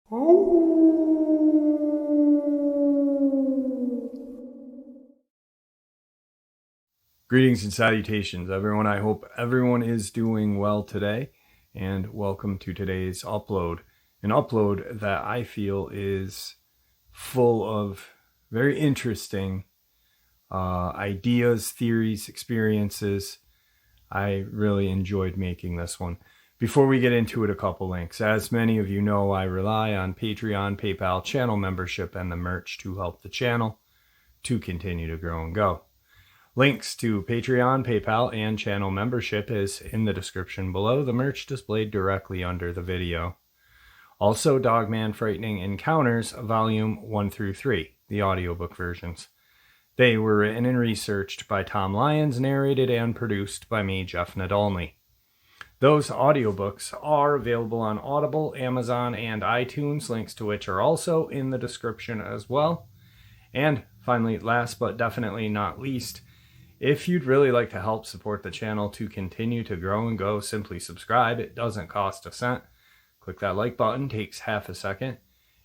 Greetings and salutations, everyone. I hope everyone is doing well today, and welcome to today's upload. An upload that I feel is full of very interesting ideas, theories, experiences. I really enjoyed making this one. Before we get into it, a couple links. As many of you know, I rely on Patreon, PayPal, channel membership, and the merch to help the channel to continue to grow and go. Links to Patreon, PayPal, and channel membership is in the description below. The merch displayed directly under the video. Also, Dogman Frightening Encounters, Volume 1 through 3, the audiobook versions. They were written and researched by Tom Lyons, narrated and produced by me, Jeff Nadolny. Those audiobooks are available on Audible, Amazon, and iTunes, links to which are also in the description as well. And finally, last but definitely not least, if you'd really like to help support the channel to continue to grow and go, simply subscribe. It doesn't cost a cent. Click that like button, takes half a second.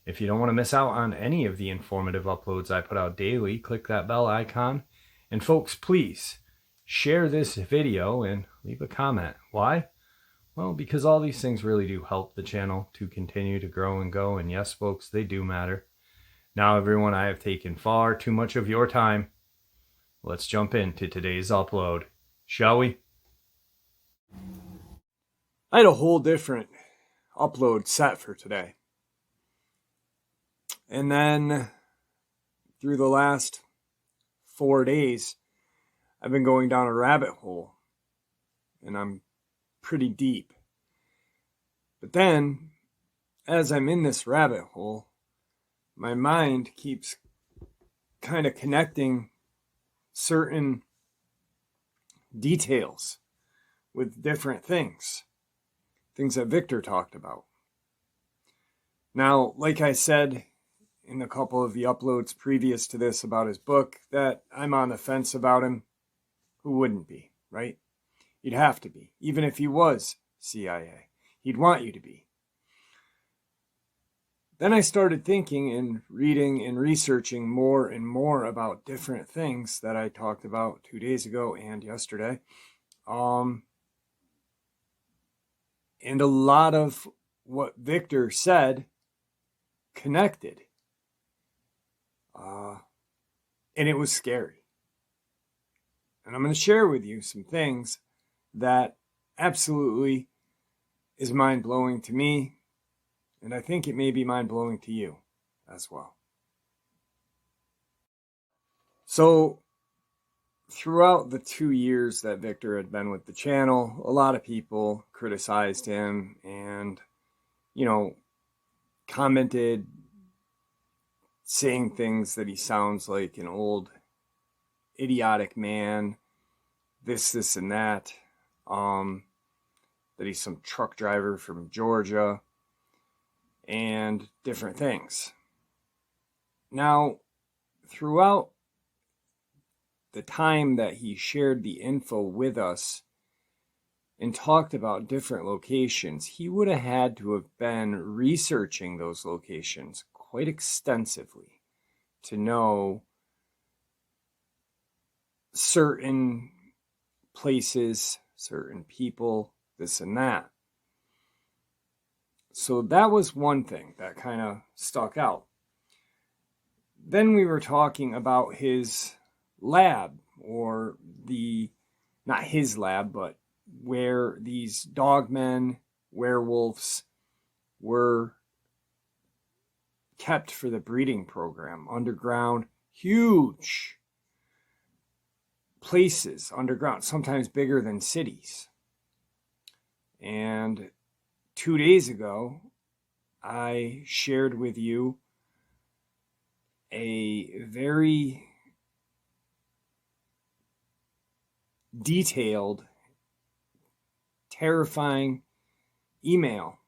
If you don't want to miss out on any of the informative uploads I put out daily, click that bell icon. And folks, please share this video and leave a comment. Why? Well, because all these things really do help the channel to continue to grow and go. And yes, folks, they do matter. Now, everyone, I have taken far too much of your time. Let's jump into today's upload, shall we? I had a whole different upload set for today. And then through the last 4 days, I've been going down a rabbit hole. And I'm pretty deep. But then, as I'm in this rabbit hole, my mind keeps kind of connecting certain details with different things that Victor talked about. Now, like I said in a couple of the uploads previous to this about his book, that I'm on the fence about him. Who wouldn't be, right? You'd have to be. Even if he was CIA, he'd want you to be. Then I started thinking and reading and researching more and more about different things that I talked about 2 days ago and yesterday. And a lot of what Victor said connected. And it was scary. And I'm going to share with you some things that absolutely is mind-blowing to me. And I think it may be mind-blowing to you as well. So, throughout the 2 years that Victor had been with the channel, a lot of people criticized him and, commented, saying things that he sounds like an old, idiotic man, this, and that, that he's some truck driver from Georgia, and different things. Now, throughout the time that he shared the info with us and talked about different locations, he would have had to have been researching those locations quite extensively to know certain places, certain people, this and that. So that was one thing that kind of stuck out. Then we were talking about his lab, or not his lab, but where these dogmen, werewolves were kept for the breeding program. Underground, huge places underground, sometimes bigger than cities. And 2 days ago, I shared with you a very detailed, terrifying email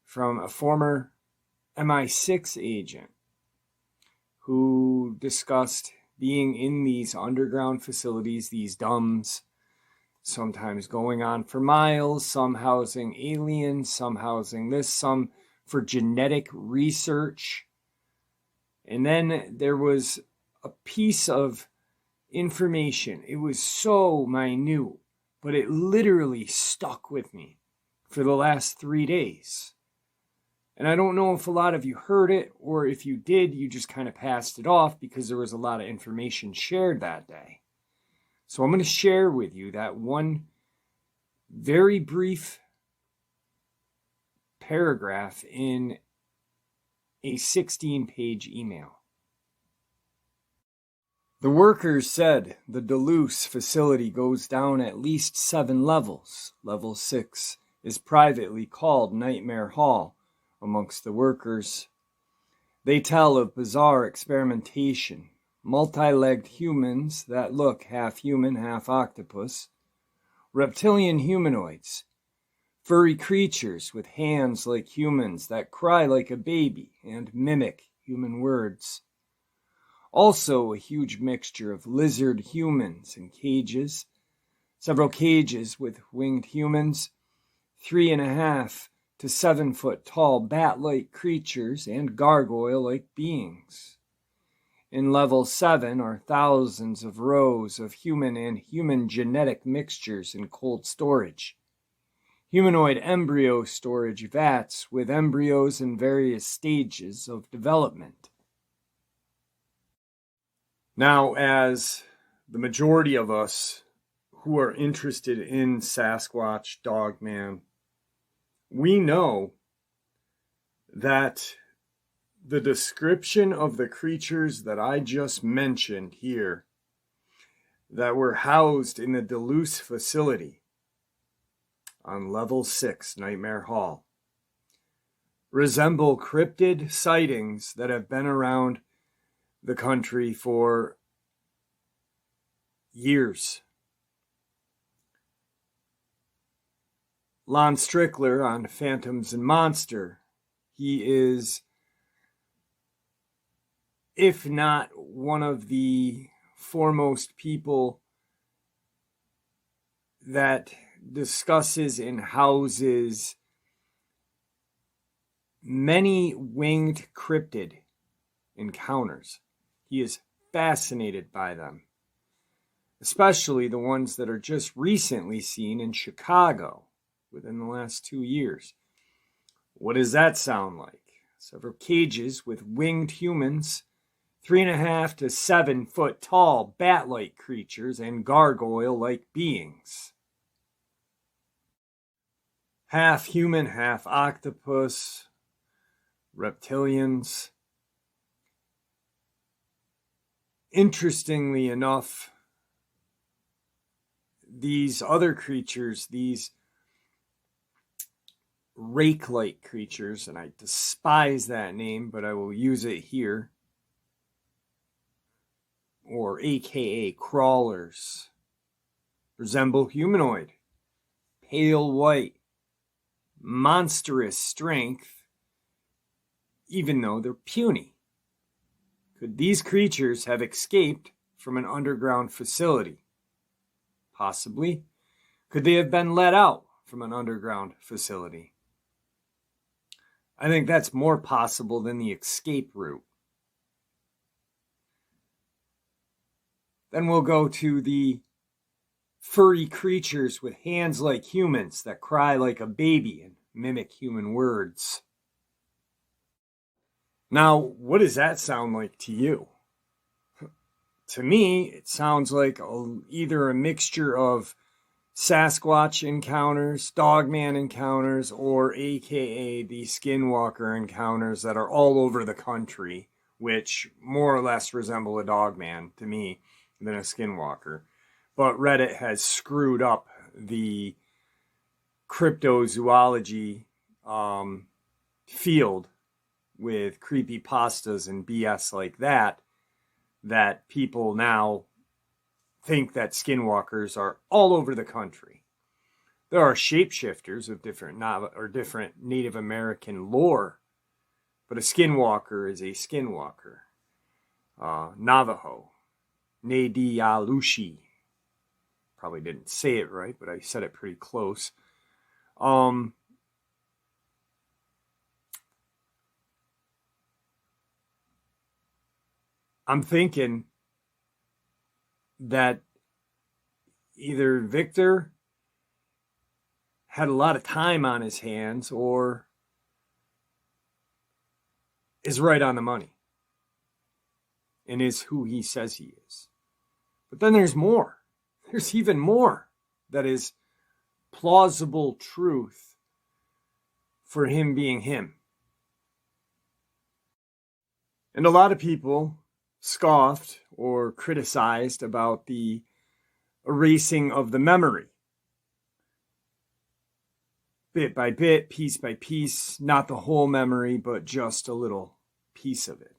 from a former MI6 agent who discussed being in these underground facilities, these DUMBs, sometimes going on for miles, some housing aliens, some housing this, some for genetic research. And then there was a piece of information. It was so minute, but it literally stuck with me for the last 3 days. And I don't know if a lot of you heard it, or if you did, you just kind of passed it off because there was a lot of information shared that day. So I'm going to share with you that one very brief paragraph in a 16-page email. The workers said the Duluth facility goes down at least 7 levels. Level 6 is privately called Nightmare Hall amongst the workers. They tell of bizarre experimentation, multi-legged humans that look half human, half octopus, reptilian humanoids, furry creatures with hands like humans that cry like a baby and mimic human words. Also a huge mixture of lizard humans in cages, several cages with winged humans, 3.5 to 7 foot tall bat-like creatures and gargoyle-like beings. In level 7 are thousands of rows of human and human genetic mixtures in cold storage. Humanoid embryo storage vats with embryos in various stages of development. Now, as the majority of us who are interested in Sasquatch, Dogman, we know that the description of the creatures that I just mentioned here that were housed in the Duluth facility on level 6, Nightmare Hall, resemble cryptid sightings that have been around the country for years. Lon Strickler on Phantoms and Monster, he is, if not one of the foremost people that discusses and houses many winged cryptid encounters. He is fascinated by them, especially the ones that are just recently seen in Chicago within the last 2 years. What does that sound like? Several cages with winged humans, 3.5 to 7 foot tall bat-like creatures, and gargoyle-like beings. Half human, half octopus, reptilians. Interestingly enough, these other creatures, these rake-like creatures, and I despise that name, but I will use it here, or aka crawlers, resemble humanoid, pale white, monstrous strength, even though they're puny. Could these creatures have escaped from an underground facility? Possibly. Could they have been let out from an underground facility? I think that's more possible than the escape route. Then we'll go to the furry creatures with hands like humans that cry like a baby and mimic human words. Now, what does that sound like to you? To me, it sounds like either a mixture of Sasquatch encounters, Dogman encounters, or aka the Skinwalker encounters that are all over the country, which more or less resemble a Dogman to me than a Skinwalker. But Reddit has screwed up the cryptozoology field with creepypastas and BS like that, that people now think that skinwalkers are all over the country. There are shapeshifters of different Native American lore, but a skinwalker is a skinwalker. Navajo, Nedialushi. Probably didn't say it right, but I said it pretty close. I'm thinking that either Victor had a lot of time on his hands or is right on the money and is who he says he is. But then there's more. There's even more that is plausible truth for him being him. And a lot of people scoffed or criticized about the erasing of the memory. Bit by bit, piece by piece, not the whole memory, but just a little piece of it.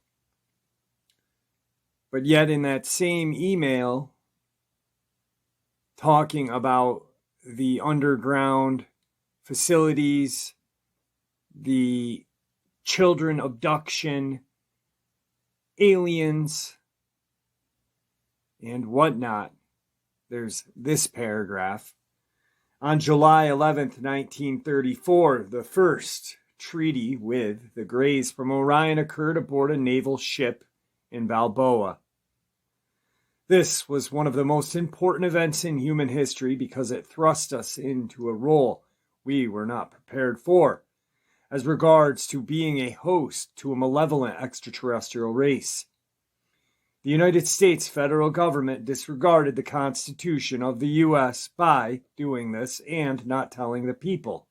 But yet in that same email, talking about the underground facilities, the children abduction, aliens, and whatnot, there's this paragraph. On July 11th, 1934, the first treaty with the Greys from Orion occurred aboard a naval ship in Balboa. This was one of the most important events in human history because it thrust us into a role we were not prepared for, as regards to being a host to a malevolent extraterrestrial race. The United States federal government disregarded the Constitution of the U.S. by doing this and not telling the people.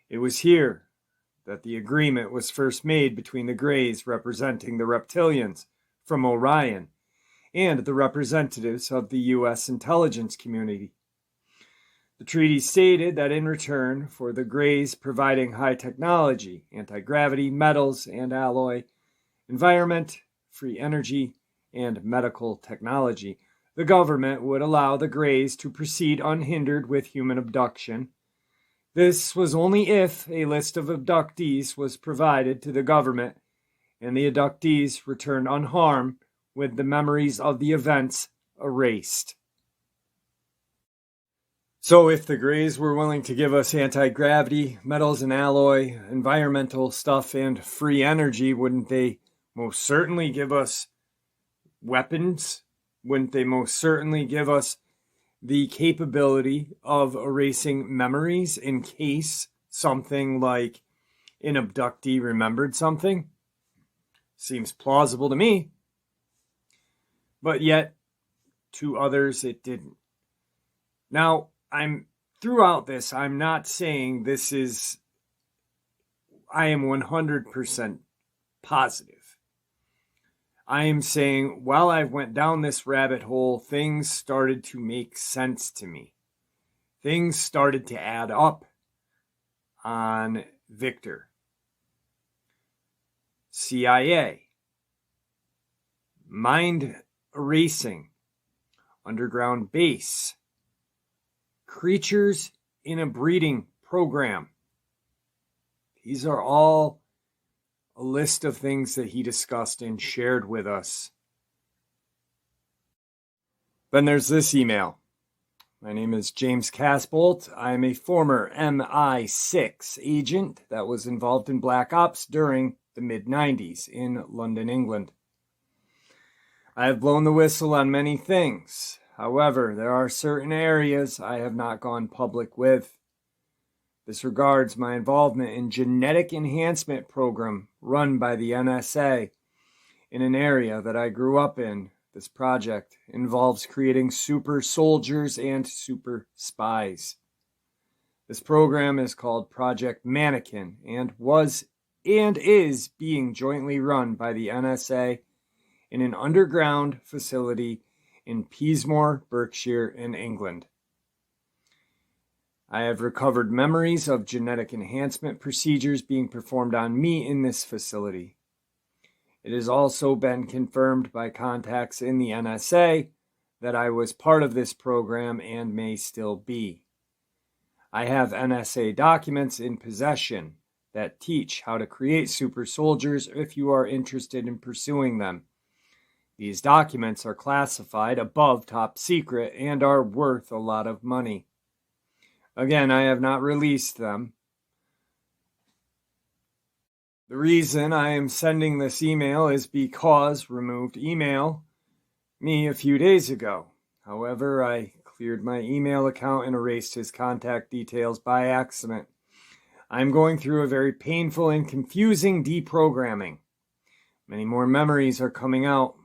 It was here that the agreement was first made between the Greys representing the reptilians from Orion and the representatives of the U.S. intelligence community. The treaty stated that in return for the Greys providing high technology, anti-gravity, metals and alloy, environment, free energy, and medical technology, the government would allow the Greys to proceed unhindered with human abduction. This was only if a list of abductees was provided to the government and the abductees returned unharmed with the memories of the events erased. So if the Greys were willing to give us anti-gravity, metals and alloy, environmental stuff, and free energy, wouldn't they most certainly give us weapons? Wouldn't they most certainly give us the capability of erasing memories in case something like an abductee remembered something? Seems plausible to me. But yet, to others, it didn't. Now, throughout this, I'm not saying I am 100% positive. I am saying while I went down this rabbit hole, things started to make sense to me. Things started to add up on Victor. CIA. Mind erasing. Underground base. Creatures in a breeding program. These are all a list of things that he discussed and shared with us. Then there's this email. My name is James Casbolt. I am a former MI6 agent that was involved in Black Ops during the mid-90s in London, England. I have blown the whistle on many things. However, there are certain areas I have not gone public with. This regards my involvement in genetic enhancement program run by the NSA in an area that I grew up in. This project involves creating super soldiers and super spies. This program is called Project Mannequin and was and is being jointly run by the NSA in an underground facility in Peasmore, Berkshire, in England. I have recovered memories of genetic enhancement procedures being performed on me in this facility. It has also been confirmed by contacts in the NSA that I was part of this program and may still be. I have NSA documents in possession that teach how to create super soldiers if you are interested in pursuing them. These documents are classified above top secret and are worth a lot of money. Again, I have not released them. The reason I am sending this email is because removed email me a few days ago. However, I cleared my email account and erased his contact details by accident. I'm going through a very painful and confusing deprogramming. Many more memories are coming out.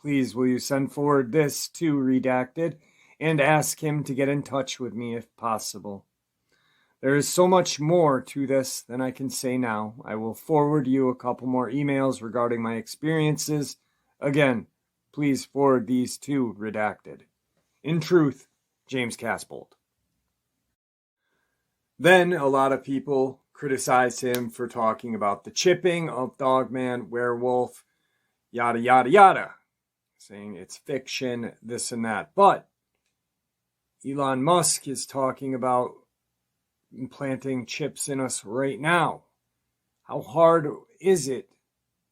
Please, will you send forward this to Redacted and ask him to get in touch with me if possible. There is so much more to this than I can say now. I will forward you a couple more emails regarding my experiences. Again, please forward these to Redacted. In truth, James Casbolt. Then a lot of people criticized him for talking about the chipping of Dogman, werewolf, yada, yada, yada, saying it's fiction, this and that. But Elon Musk is talking about implanting chips in us right now. How hard is it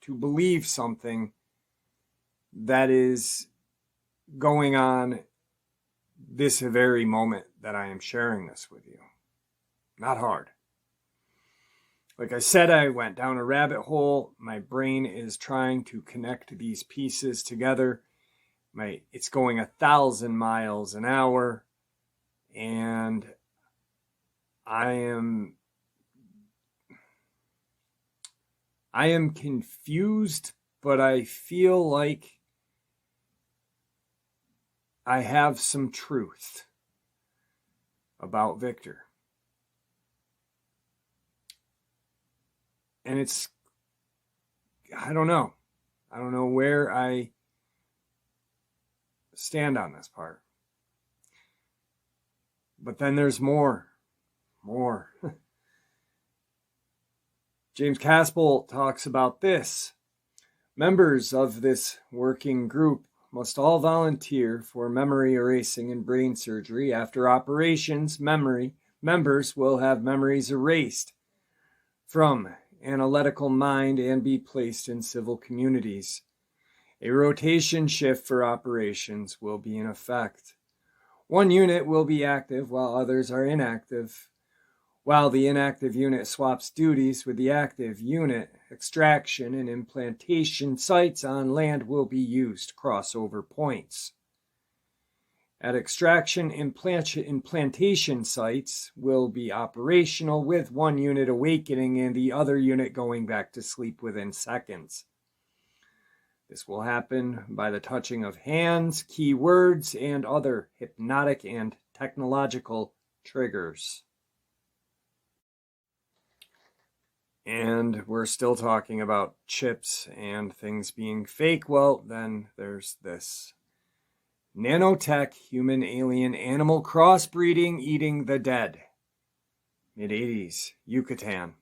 to believe something that is going on this very moment that I am sharing this with you? Not hard. Like I said, I went down a rabbit hole. My brain is trying to connect these pieces together. It's going 1,000 miles an hour, and I am confused, but I feel like I have some truth about Victor. And I don't know. I don't know where I stand on this part. But then there's more. James Casbolt talks about this. Members of this working group must all volunteer for memory erasing and brain surgery. After operations, members will have memories erased from analytical mind and be placed in civil communities. A rotation shift for operations will be in effect. One unit will be active while others are inactive. While the inactive unit swaps duties with the active unit, extraction and implantation sites on land will be used, crossover points. At extraction, implantation sites will be operational with one unit awakening and the other unit going back to sleep within seconds. This will happen by the touching of hands, keywords, and other hypnotic and technological triggers. And we're still talking about chips and things being fake. Well, then there's this. Nanotech, human, alien, animal crossbreeding, eating the dead. Mid-80s, Yucatan.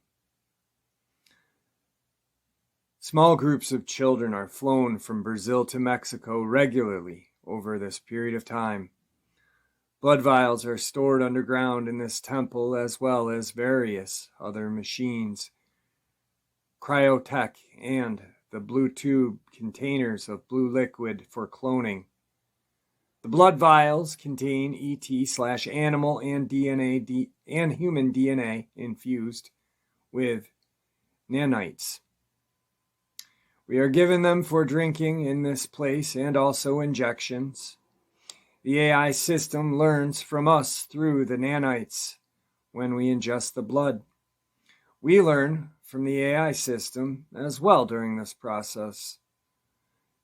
Small groups of children are flown from Brazil to Mexico regularly over this period of time. Blood vials are stored underground in this temple as well as various other machines. Cryotech and the blue tube containers of blue liquid for cloning. The blood vials contain ET/animal and DNA and human DNA infused with nanites. We are given them for drinking in this place and also injections. The AI system learns from us through the nanites when we ingest the blood. We learn from the AI system as well during this process.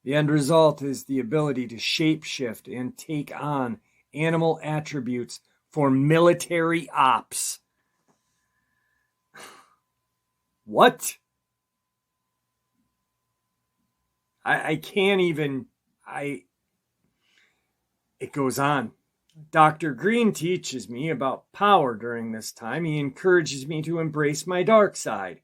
The end result is the ability to shapeshift and take on animal attributes for military ops. What? I can't even, it goes on. Dr. Green teaches me about power during this time. He encourages me to embrace my dark side.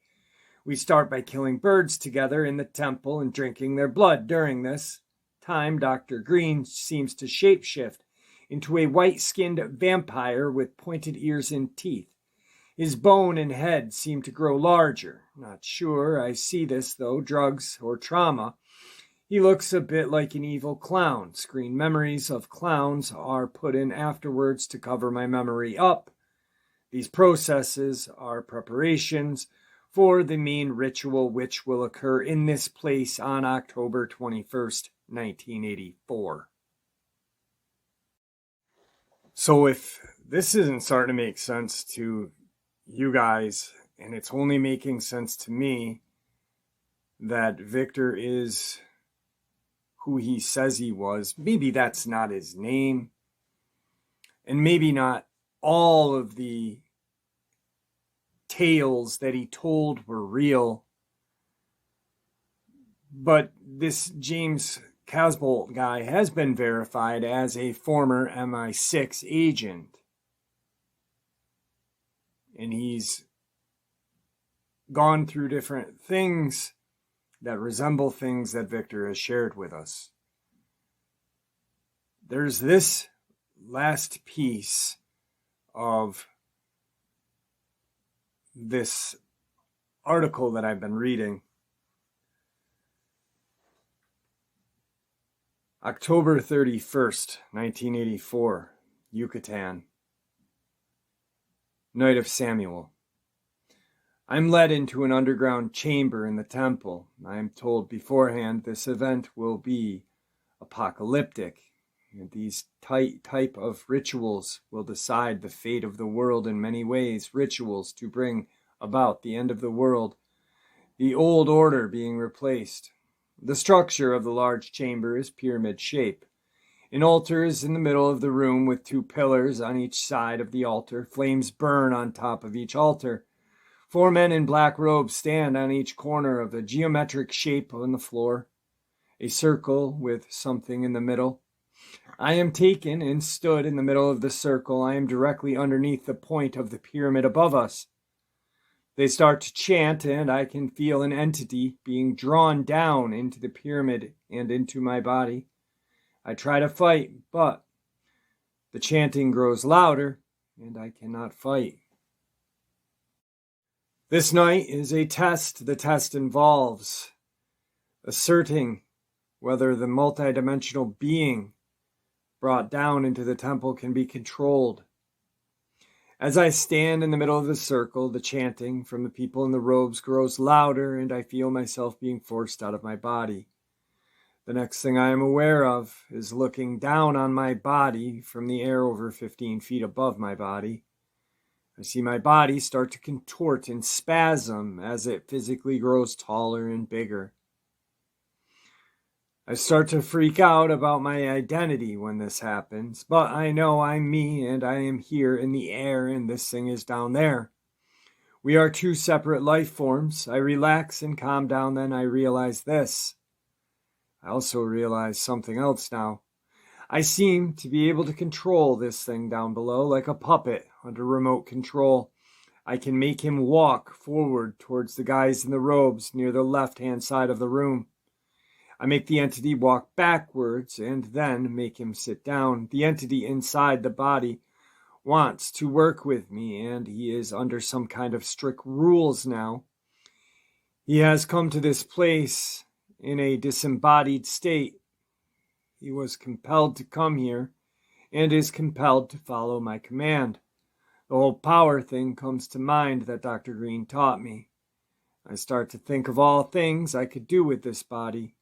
We start by killing birds together in the temple and drinking their blood. During this time, Dr. Green seems to shapeshift into a white-skinned vampire with pointed ears and teeth. His bone and head seem to grow larger. Not sure I see this, though, drugs or trauma. He looks a bit like an evil clown. Screen memories of clowns are put in afterwards to cover my memory up. These processes are preparations for the main ritual, which will occur in this place on October 21st, 1984. So if this isn't starting to make sense to you guys, and it's only making sense to me that Victor is who he says he was, maybe that's not his name, and maybe not all of the tales that he told were real, but this James Casbolt guy has been verified as a former MI6 agent, and he's gone through different things that resemble things that Victor has shared with us. There's this last piece of this article that I've been reading. October 31st, 1984, Yucatan. Night of Samuel. I'm led into an underground chamber in the temple. I am told beforehand this event will be apocalyptic, and these type of rituals will decide the fate of the world in many ways, rituals to bring about the end of the world, the old order being replaced. The structure of the large chamber is pyramid shape. An altar is in the middle of the room with 2 pillars on each side of the altar. Flames burn on top of each altar. 4 men in black robes stand on each corner of a geometric shape on the floor, a circle with something in the middle. I am taken and stood in the middle of the circle. I am directly underneath the point of the pyramid above us. They start to chant, and I can feel an entity being drawn down into the pyramid and into my body. I try to fight, but the chanting grows louder, and I cannot fight. This night is a test. The test involves asserting whether the multidimensional being brought down into the temple can be controlled. As I stand in the middle of the circle, the chanting from the people in the robes grows louder, and I feel myself being forced out of my body. The next thing I am aware of is looking down on my body from the air over 15 feet above my body. I see my body start to contort and spasm as it physically grows taller and bigger. I start to freak out about my identity when this happens, but I know I'm me and I am here in the air and this thing is down there. We are 2 separate life forms. I relax and calm down, then I realize this. I also realize something else now. I seem to be able to control this thing down below like a puppet under remote control. I can make him walk forward towards the guys in the robes near the left-hand side of the room. I make the entity walk backwards and then make him sit down. The entity inside the body wants to work with me, and he is under some kind of strict rules now. He has come to this place in a disembodied state. He was compelled to come here and is compelled to follow my command. The whole power thing comes to mind that Dr. Green taught me. I start to think of all things I could do with this body.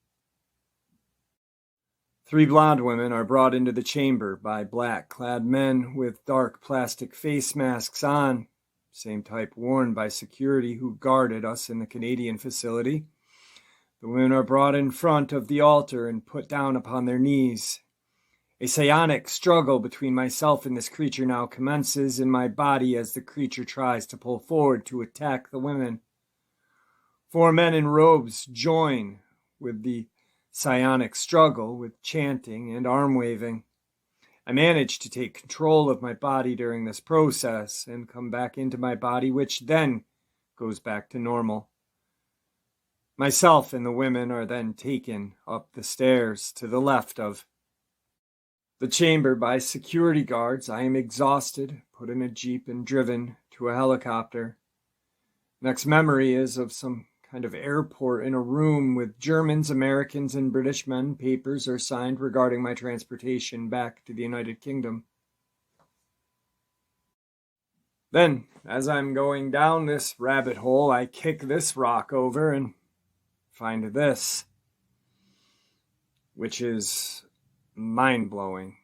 3 blonde women are brought into the chamber by black-clad men with dark plastic face masks on, same type worn by security who guarded us in the Canadian facility. The women are brought in front of the altar and put down upon their knees. A psionic struggle between myself and this creature now commences in my body as the creature tries to pull forward to attack the women. 4 men in robes join with the psionic struggle with chanting and arm waving. I manage to take control of my body during this process and come back into my body, which then goes back to normal. Myself and the women are then taken up the stairs to the left of the chamber by security guards. I am exhausted, put in a jeep and driven to a helicopter. Next memory is of some kind of airport in a room with Germans, Americans, and British men. Papers are signed regarding my transportation back to the United Kingdom. Then, as I'm going down this rabbit hole, I kick this rock over and find this, which is mind-blowing.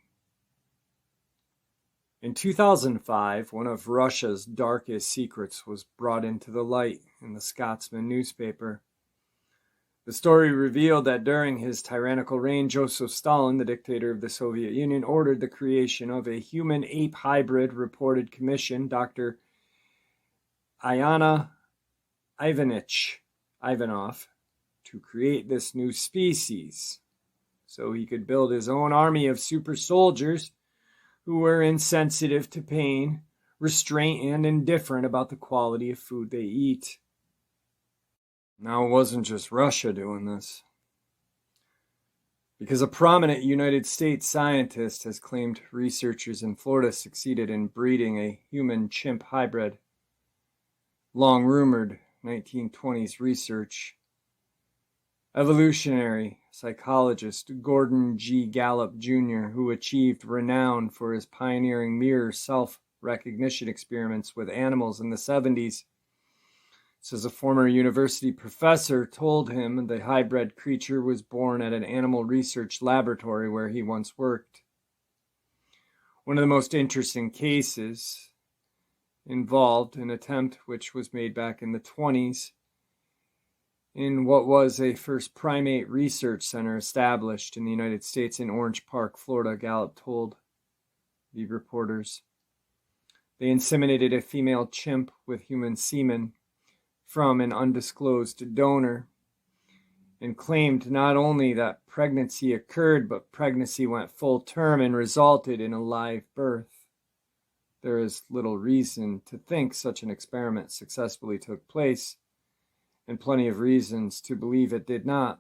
In 2005, one of Russia's darkest secrets was brought into the light in the Scotsman newspaper. The story revealed that during his tyrannical reign, Joseph Stalin, the dictator of the Soviet Union, ordered the creation of a human-ape hybrid reported commission, Dr. Iana Ivanov, to create this new species so he could build his own army of super soldiers who were insensitive to pain, restraint, and indifferent about the quality of food they eat. Now, it wasn't just Russia doing this, because a prominent United States scientist has claimed researchers in Florida succeeded in breeding a human-chimp hybrid. Long-rumored 1920s research. Evolutionary psychologist Gordon G. Gallup Jr., who achieved renown for his pioneering mirror self-recognition experiments with animals in the 70s, says a former university professor told him the hybrid creature was born at an animal research laboratory where he once worked. One of the most interesting cases involved an attempt which was made back in the 20s in what was a first primate research center established in the United States in Orange Park, Florida, Gallup told the reporters. They inseminated a female chimp with human semen from an undisclosed donor and claimed not only that pregnancy occurred, but pregnancy went full term and resulted in a live birth. There is little reason to think such an experiment successfully took place, and plenty of reasons to believe it did not.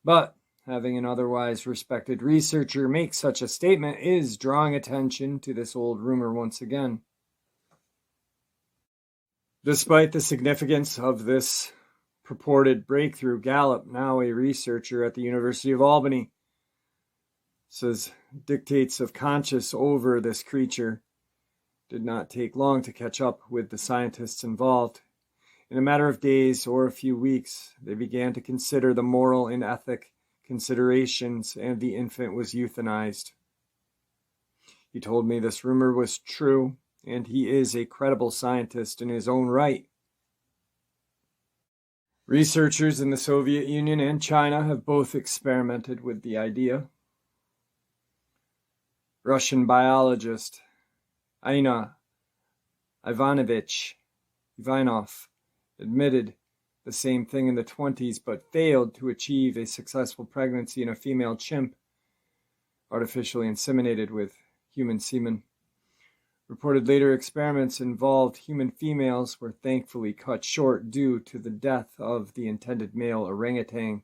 But having an otherwise respected researcher make such a statement is drawing attention to this old rumor once again. Despite the significance of this purported breakthrough, Gallup, now a researcher at the University of Albany, says dictates of conscience over this creature did not take long to catch up with the scientists involved. In a matter of days or a few weeks, they began to consider the moral and ethic considerations, and the infant was euthanized. He told me this rumor was true, and he is a credible scientist in his own right. Researchers in the Soviet Union and China have both experimented with the idea. Russian biologist Aina Ivanov admitted the same thing in the 20s, but failed to achieve a successful pregnancy in a female chimp artificially inseminated with human semen. Reported later experiments involved human females were thankfully cut short due to the death of the intended male orangutan.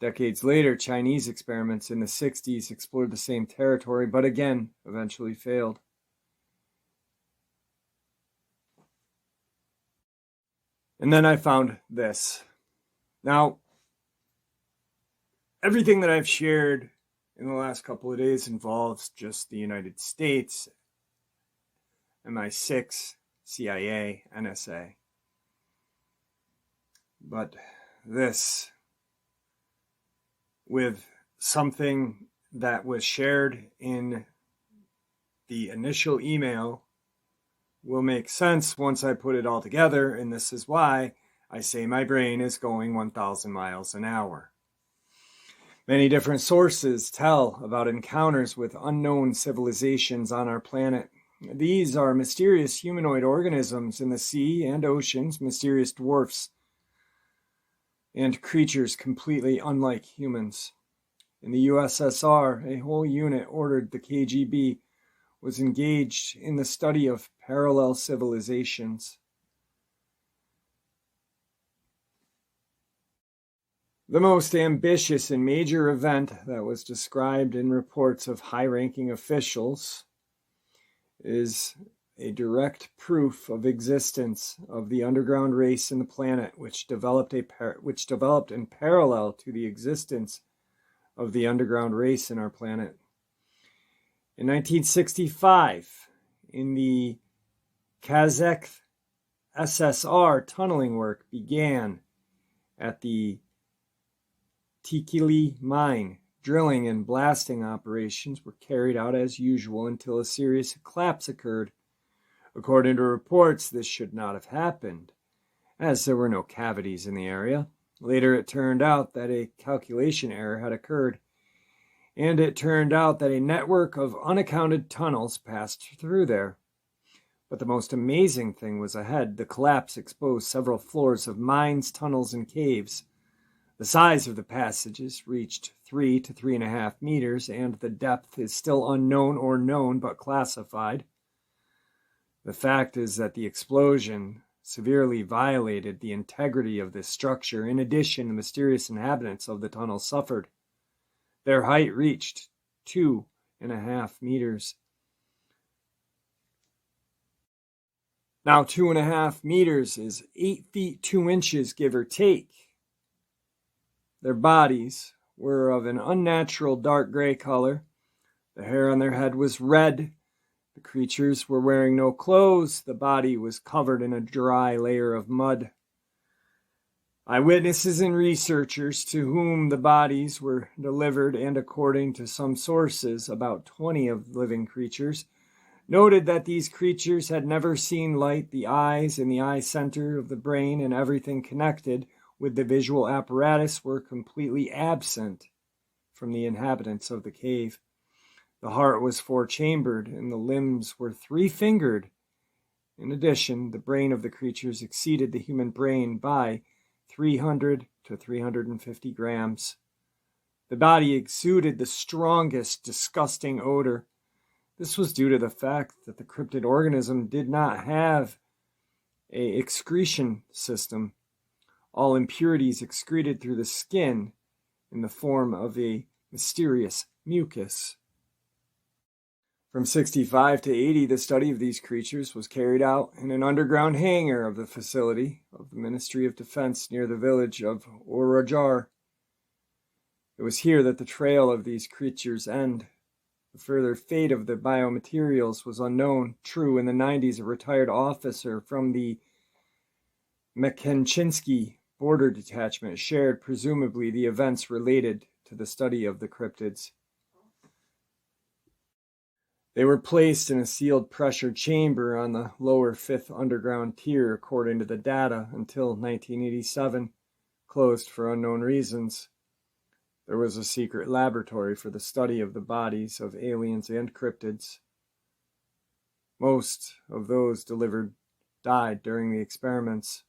Decades later, Chinese experiments in the 60s explored the same territory, but again, eventually failed. And then I found this. Now, everything that I've shared in the last couple of days involves just the United States, MI6, CIA, NSA. But this, with something that was shared in the initial email, will make sense once I put it all together, and this is why I say my brain is going 1,000 miles an hour. Many different sources tell about encounters with unknown civilizations on our planet. These are mysterious humanoid organisms in the sea and oceans, mysterious dwarfs, and creatures completely unlike humans. In the USSR, a whole unit ordered the KGB was engaged in the study of parallel civilizations. The most ambitious and major event that was described in reports of high-ranking officials is a direct proof of existence of the underground race in the planet, which developed in parallel to the existence of the underground race in our planet. In 1965, in the Kazakh SSR tunneling work began at the Tikili mine. Drilling and blasting operations were carried out as usual until a serious collapse occurred. According to reports, this should not have happened, as there were no cavities in the area. Later, it turned out that a calculation error had occurred, and it turned out that a network of unaccounted tunnels passed through there. But the most amazing thing was ahead. The collapse exposed several floors of mines, tunnels, and caves. The size of the passages reached 3 to 3.5 meters, and the depth is still unknown or known but classified. The fact is that the explosion severely violated the integrity of this structure. In addition, the mysterious inhabitants of the tunnel suffered. Their height reached 2.5 meters. Now, 2.5 meters is 8 feet 2 inches, give or take. Their bodies were of an unnatural dark gray color. The hair on their head was red. The creatures were wearing no clothes. The body was covered in a dry layer of mud. Eyewitnesses and researchers to whom the bodies were delivered, and according to some sources, about 20 of the living creatures, noted that these creatures had never seen light. The eyes and the eye center of the brain and everything connected with the visual apparatus were completely absent from the inhabitants of the cave. The heart was 4-chambered and the limbs were 3-fingered. In addition, the brain of the creatures exceeded the human brain by 300 to 350 grams. The body exuded the strongest, disgusting odor. This was due to the fact that the cryptid organism did not have an excretion system. All impurities excreted through the skin in the form of a mysterious mucus. From 65 to 80, the study of these creatures was carried out in an underground hangar of the facility of the Ministry of Defense near the village of Orajar. It was here that the trail of these creatures ended. The further fate of the biomaterials was unknown. True, in the 90s, a retired officer from the Mekhinsky Border Detachment shared, presumably, the events related to the study of the cryptids. They were placed in a sealed pressure chamber on the lower 5th underground tier, according to the data, until 1987, closed for unknown reasons. There was a secret laboratory for the study of the bodies of aliens and cryptids. Most of those delivered died during the experiments.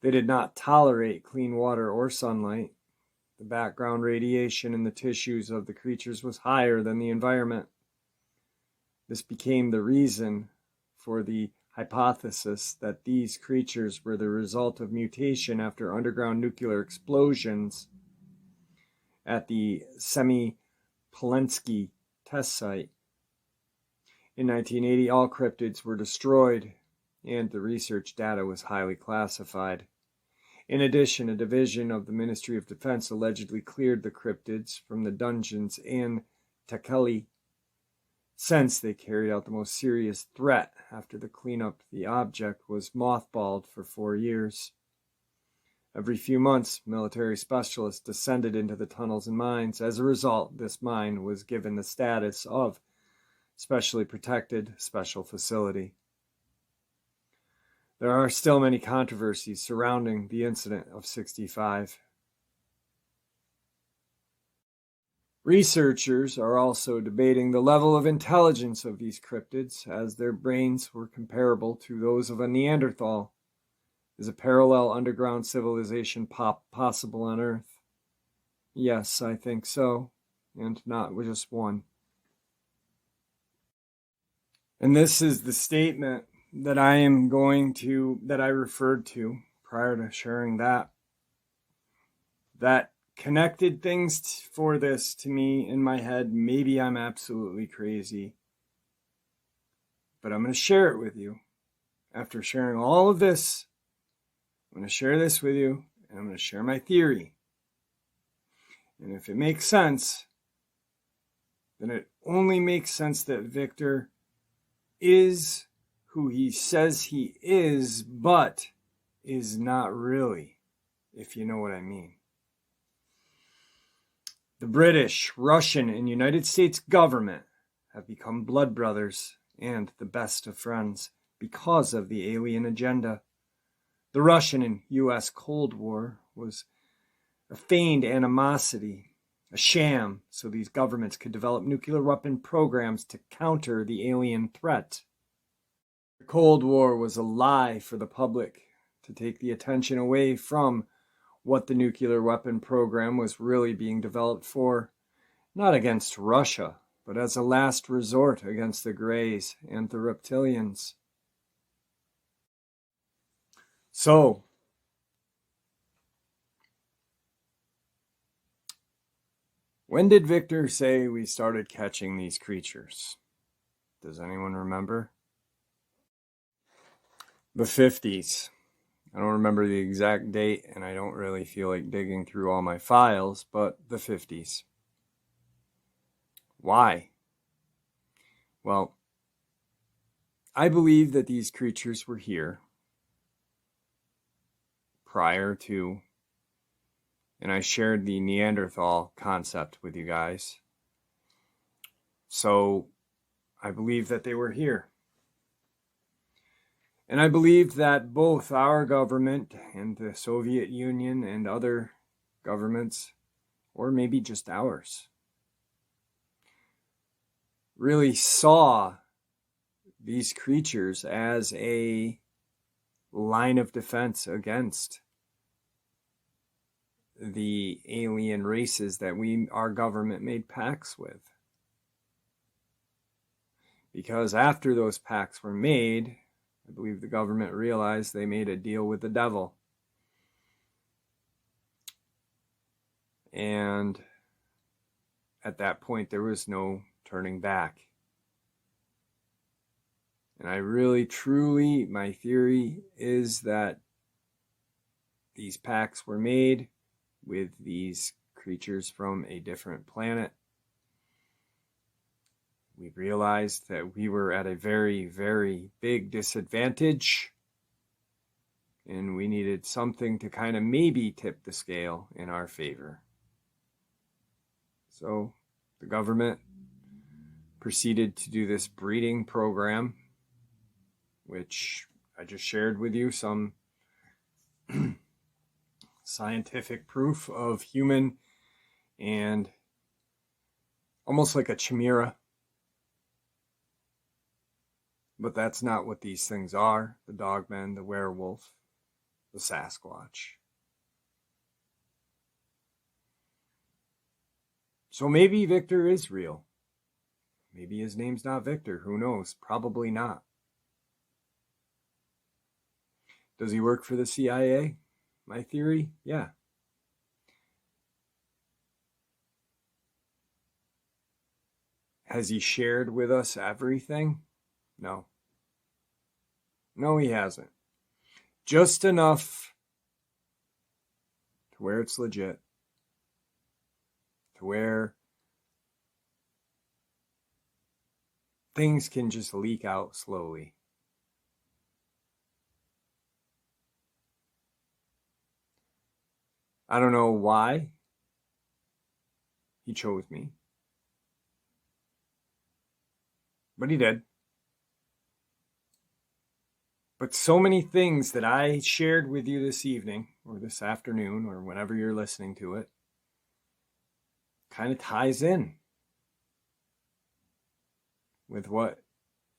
They did not tolerate clean water or sunlight. The background radiation in the tissues of the creatures was higher than the environment. This became the reason for the hypothesis that these creatures were the result of mutation after underground nuclear explosions at the Semipolensky test site. In 1980, all cryptids were destroyed, and the research data was highly classified. In addition, a division of the Ministry of Defense allegedly cleared the cryptids from the dungeons in Tekeli, since they carried out the most serious threat. After the cleanup, the object was mothballed for 4 years. Every few months, military specialists descended into the tunnels and mines. As a result, this mine was given the status of specially protected special facility. There are still many controversies surrounding the incident of 65. Researchers are also debating the level of intelligence of these cryptids, as their brains were comparable to those of a Neanderthal. Is a parallel underground civilization possible on Earth? Yes, I think so, and not just one. And this is the statement that I referred to prior to sharing that connected things for this to me in my head. Maybe I'm absolutely crazy, but I'm going to share it with you. After sharing all of this, I'm going to share this with you, and I'm going to share my theory. And if it makes sense, then it only makes sense that Victor is who he says he is, but is not really, if you know what I mean. The British, Russian, and United States government have become blood brothers and the best of friends because of the alien agenda. The Russian and U.S. Cold War was a feigned animosity, a sham, so these governments could develop nuclear weapon programs to counter the alien threat. The Cold War was a lie for the public to take the attention away from what the nuclear weapon program was really being developed for, not against Russia, but as a last resort against the Greys and the reptilians. So, when did Victor say we started catching these creatures? Does anyone remember? The 50s. I don't remember the exact date, and I don't really feel like digging through all my files, but the 50s. Why? Well, I believe that these creatures were here prior to, and I shared the Neanderthal concept with you guys. So I believe that they were here. And I believe that both our government and the Soviet Union and other governments, or maybe just ours, really saw these creatures as a line of defense against the alien races that our government made pacts with. Because after those pacts were made, I believe the government realized they made a deal with the devil. And at that point, there was no turning back. And I really, truly, my theory is that these pacts were made with these creatures from a different planet. We realized that we were at a very, very big disadvantage, and we needed something to kind of maybe tip the scale in our favor. So the government proceeded to do this breeding program, which I just shared with you some scientific proof of human and almost like a chimera. But that's not what these things are. The Dogman, the werewolf, the Sasquatch. So maybe Victor is real. Maybe his name's not Victor. Who knows? Probably not. Does he work for the CIA? My theory? Yeah. Has he shared with us everything? No. No, he hasn't. Just enough to where it's legit. To where things can just leak out slowly. I don't know why he chose me, but he did. But so many things that I shared with you this evening, or this afternoon, or whenever you're listening to it, kind of ties in with what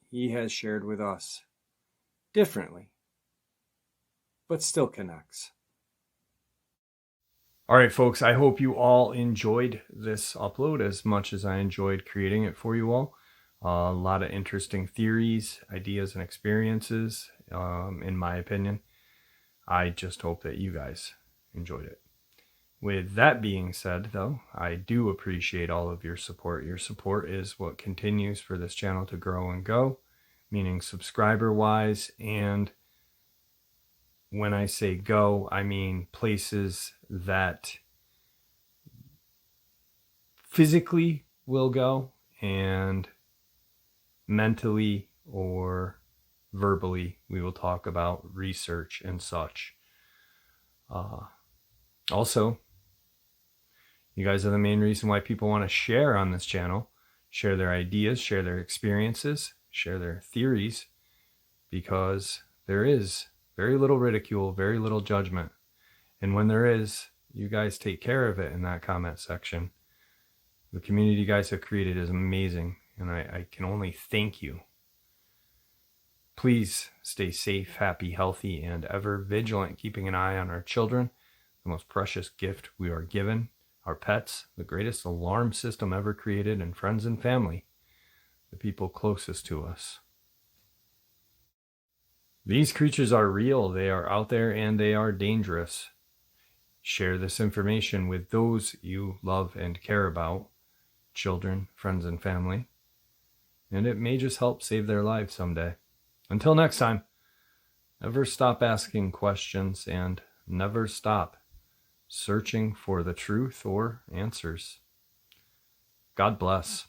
he has shared with us. Differently, but still connects. All right, folks, I hope you all enjoyed this upload as much as I enjoyed creating it for you all. A lot of interesting theories, ideas, and experiences, in my opinion. I just hope that you guys enjoyed it. With that being said, though, I do appreciate all of your support. Your support is what continues for this channel to grow and go, meaning subscriber-wise. And when I say go, I mean places that physically will go and mentally or verbally, we will talk about research and such. Also, you guys are the main reason why people want to share on this channel, share their ideas, share their experiences, share their theories, because there is very little ridicule, very little judgment. And when there is, you guys take care of it in that comment section. The community you guys have created is amazing, and I can only thank you. Please stay safe, happy, healthy, and ever vigilant, keeping an eye on our children, the most precious gift we are given, our pets, the greatest alarm system ever created, and friends and family, the people closest to us. These creatures are real, they are out there, and they are dangerous. Share this information with those you love and care about, children, friends, and family, and it may just help save their lives someday. Until next time, never stop asking questions and never stop searching for the truth or answers. God bless.